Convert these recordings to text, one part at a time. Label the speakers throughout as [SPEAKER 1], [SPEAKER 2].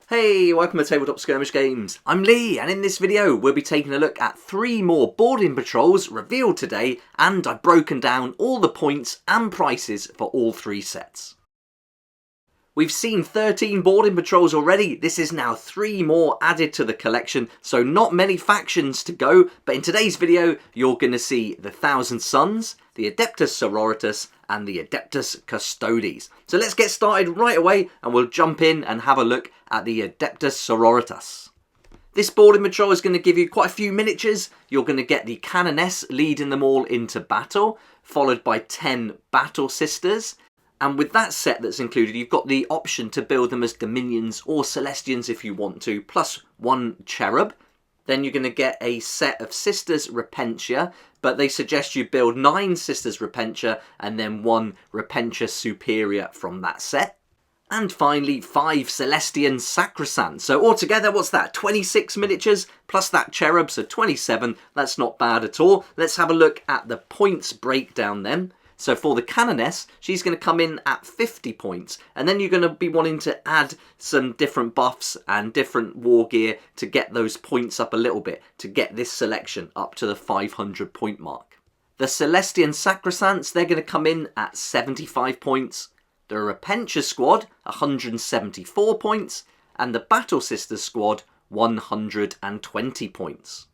[SPEAKER 1] Hey, welcome to Tabletop Skirmish Games. I'm Lee, and in this video we'll be taking a look at 3 more boarding patrols revealed today, and I've broken down all the points and prices for all 3 sets. We've seen 13 boarding patrols already. This is now 3 more added to the collection, so not many factions to go, but in today's video you're going to see the Thousand Sons, the Adeptus Sororitas, and the Adeptus Custodes. So let's get started right away and we'll jump in and have a look at the Adeptus Sororitas. This boarding patrol is going to give you quite a few miniatures. You're going to get the Canoness leading them all into battle, followed by 10 Battle Sisters. And with that set that's included, you've got the option to build them as Dominions or Celestians if you want to, plus 1 Cherub. Then you're going to get a set of Sisters Repentia, but they suggest you build 9 Sisters Repentia and then 1 Repentia Superior from that set. And finally, 5 Celestian Sacrosanct. So altogether, what's that? 26 miniatures plus that Cherub, so 27. That's not bad at all. Let's have a look at the points breakdown then. So for the Canoness, she's going to come in at 50 points. And then you're going to be wanting to add some different buffs and different war gear to get those points up a little bit, to get this selection up to the 500 point mark. The Celestian Sacrosancts, they're going to come in at 75 points. The Repentia squad, 174 points. And the Battle Sisters squad, 120 points.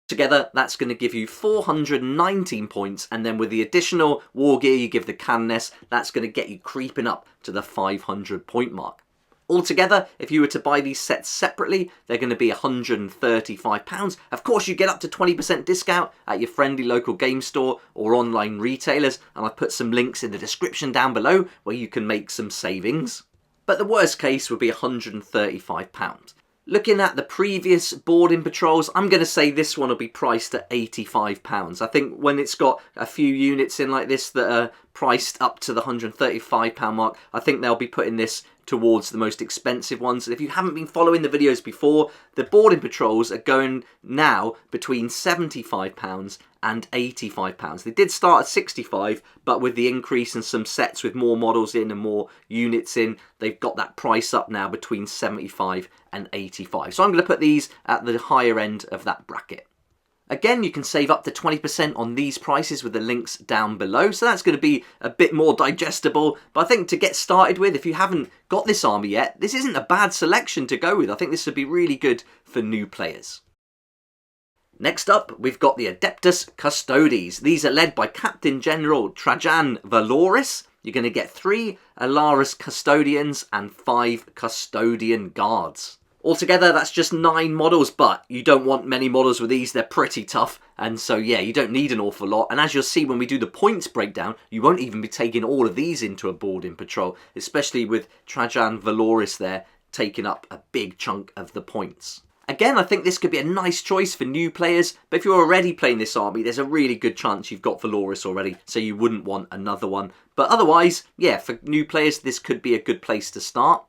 [SPEAKER 1] Together, that's going to give you 419 points, and then with the additional war gear you give the Canoness, that's going to get you creeping up to the 500 point mark. Altogether, if you were to buy these sets separately, they're going to be £135. Of course, you get up to 20% discount at your friendly local game store or online retailers, and I've put some links in the description down below where you can make some savings. But the worst case would be £135. Looking at the previous boarding patrols, I'm going to say this one will be priced at £85. I think when it's got a few units in like this that are priced up to the £135 mark, I think they'll be putting this towards the most expensive ones. If you haven't been following the videos before, the boarding patrols are going now between £75 and £85. They did start at 65, but with the increase in some sets with more models in and more units in, they've got that price up now between 75 and 85. So I'm going to put these at the higher end of that bracket. Again, you can save up to 20% on these prices with the links down below, so that's going to be a bit more digestible. But I think to get started with, if you haven't got this army yet, this isn't a bad selection to go with. I think this would be really good for new players. Next up, we've got the Adeptus Custodes. These are led by Captain General Trajan Valoris. You're going to get 3 Alaris Custodians and 5 Custodian Guards. Altogether, that's just 9 models, but you don't want many models with these. They're pretty tough, and so yeah, you don't need an awful lot. And as you'll see when we do the points breakdown, you won't even be taking all of these into a boarding patrol, especially with Trajan Valoris there taking up a big chunk of the points. Again, I think this could be a nice choice for new players, but if you're already playing this army, there's a really good chance you've got Valoris already, so you wouldn't want another one. But otherwise, yeah, for new players, this could be a good place to start.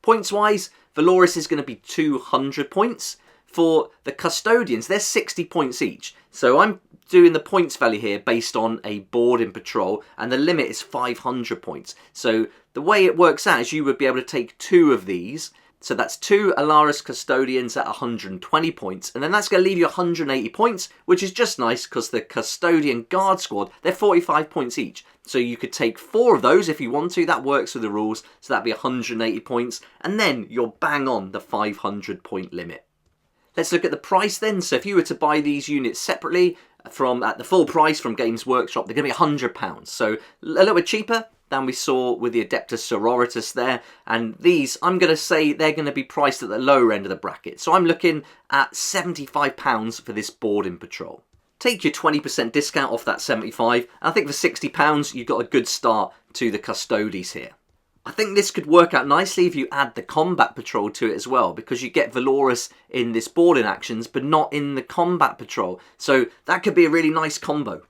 [SPEAKER 1] Points-wise, Valoris is going to be 200 points. For the Custodians, they're 60 points each. So I'm doing the points value here based on a boarding patrol, and the limit is 500 points. So the way it works out is you would be able to take 2 of these. So that's 2 Alaris Custodians at 120 points, and then that's going to leave you 180 points, which is just nice because the Custodian Guard Squad, they're 45 points each. So you could take 4 of those if you want to, that works with the rules, so that'd be 180 points, and then you're bang on the 500 point limit. Let's look at the price then. So if you were to buy these units separately at the full price from Games Workshop, they're going to be £100. So a little bit cheaper than we saw with the Adeptus Sororitas there, and these, I'm going to say they're going to be priced at the lower end of the bracket. So I'm looking at £75 for this boarding patrol. Take your 20% discount off that 75, and I think for £60 you've got a good start to the Custodes here. I think this could work out nicely if you add the combat patrol to it as well, because you get Valoris in this boarding actions but not in the combat patrol, so that could be a really nice combo.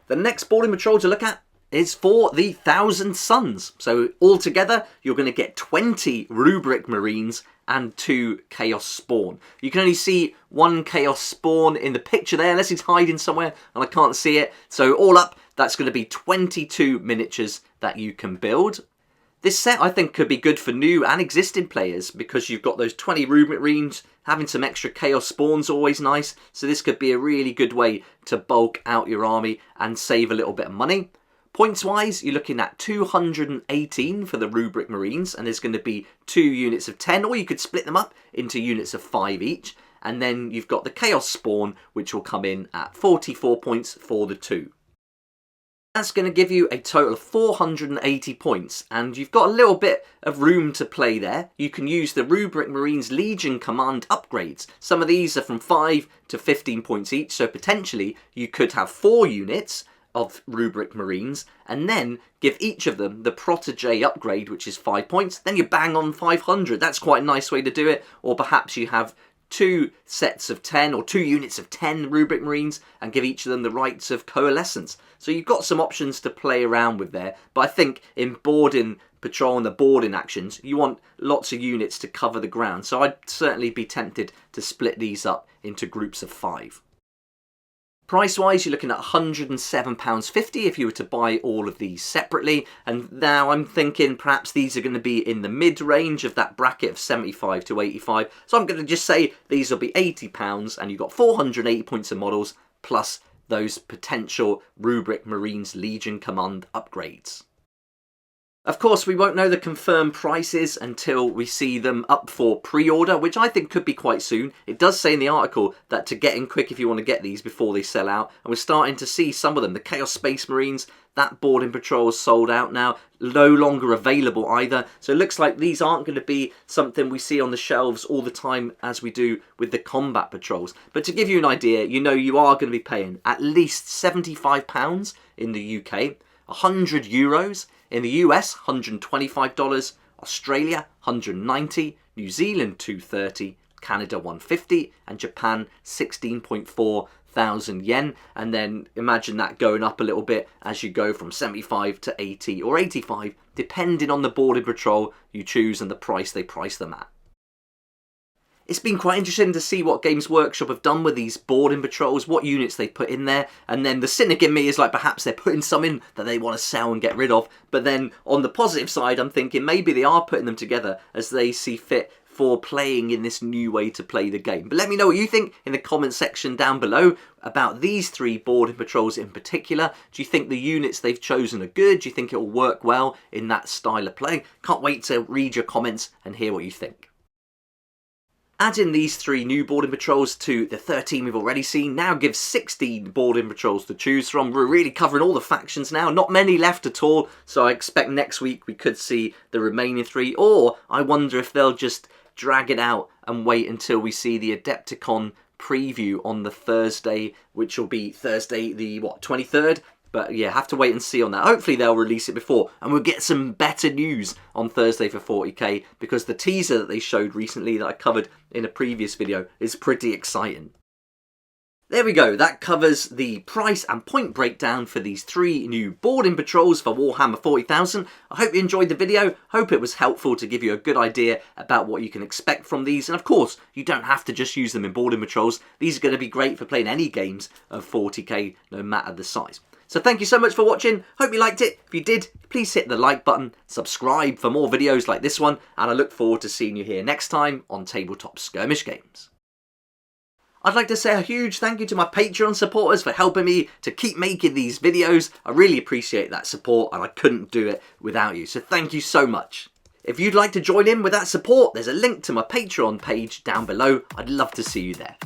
[SPEAKER 1] The next boarding patrol to look at is for the Thousand Sons. So altogether, you're going to get 20 Rubric Marines and 2 Chaos Spawn. You can only see 1 Chaos Spawn in the picture there, unless he's hiding somewhere and I can't see it. So all up, that's going to be 22 miniatures that you can build. This set I think could be good for new and existing players because you've got those 20 Rubric Marines, having some extra Chaos Spawns always nice, so this could be a really good way to bulk out your army and save a little bit of money. Points wise, you're looking at 218 for the Rubric Marines, and there's going to be 2 units of 10, or you could split them up into units of 5 each. And then you've got the Chaos Spawn, which will come in at 44 points for the 2. That's going to give you a total of 480 points, and you've got a little bit of room to play there. You can use the Rubric Marines Legion Command upgrades. Some of these are from 5 to 15 points each, so potentially you could have 4 units of Rubric Marines, and then give each of them the Protégé upgrade, which is 5 points. Then you bang on 500. That's quite a nice way to do it. Or perhaps you have 2 sets of 10 or 2 units of 10 Rubric Marines and give each of them the rights of coalescence. So you've got some options to play around with there, but I think in boarding patrol and the boarding actions, you want lots of units to cover the ground. So I'd certainly be tempted to split these up into groups of 5. Price wise, you're looking at £107.50 if you were to buy all of these separately, and now I'm thinking perhaps these are going to be in the mid range of that bracket of 75 to 85, so I'm going to just say these will be £80 and you've got 480 points of models plus those potential Rubric Marines Legion Command upgrades. Of course, we won't know the confirmed prices until we see them up for pre-order, which I think could be quite soon. It does say in the article that to get in quick if you want to get these before they sell out, and we're starting to see some of them. The Chaos Space Marines, that boarding patrol is sold out now, no longer available either. So it looks like these aren't going to be something we see on the shelves all the time as we do with the combat patrols. But to give you an idea, you know you are going to be paying at least £75 in the UK, €100 in the US, $125, Australia, $190, New Zealand, $230, Canada, $150, and Japan, 16.4 thousand yen. And then imagine that going up a little bit as you go from 75 to 80 or 85, depending on the boarding patrol you choose and the price they price them at. It's been quite interesting to see what Games Workshop have done with these boarding patrols, what units they put in there, and then the cynic in me is like perhaps they're putting some in that they want to sell and get rid of, but then on the positive side I'm thinking maybe they are putting them together as they see fit for playing in this new way to play the game. But let me know what you think in the comment section down below about these 3 boarding patrols in particular. Do you think the units they've chosen are good? Do you think it will work well in that style of play? Can't wait to read your comments and hear what you think. Adding these 3 new boarding patrols to the 13 we've already seen now gives 16 boarding patrols to choose from. We're really covering all the factions now, not many left at all, so I expect next week we could see the remaining 3, or I wonder if they'll just drag it out and wait until we see the Adepticon preview on the Thursday, which will be Thursday the 23rd. But yeah, have to wait and see on that. Hopefully they'll release it before and we'll get some better news on Thursday for 40k, because the teaser that they showed recently that I covered in a previous video is pretty exciting. There we go, that covers the price and point breakdown for these 3 new boarding patrols for Warhammer 40,000. I hope you enjoyed the video, hope it was helpful to give you a good idea about what you can expect from these. And of course, you don't have to just use them in boarding patrols. These are going to be great for playing any games of 40k, no matter the size. So thank you so much for watching, hope you liked it. If you did, please hit the like button, subscribe for more videos like this one, and I look forward to seeing you here next time on Tabletop Skirmish Games. I'd like to say a huge thank you to my Patreon supporters for helping me to keep making these videos. I really appreciate that support and I couldn't do it without you, so thank you so much. If you'd like to join in with that support, there's a link to my Patreon page down below. I'd love to see you there.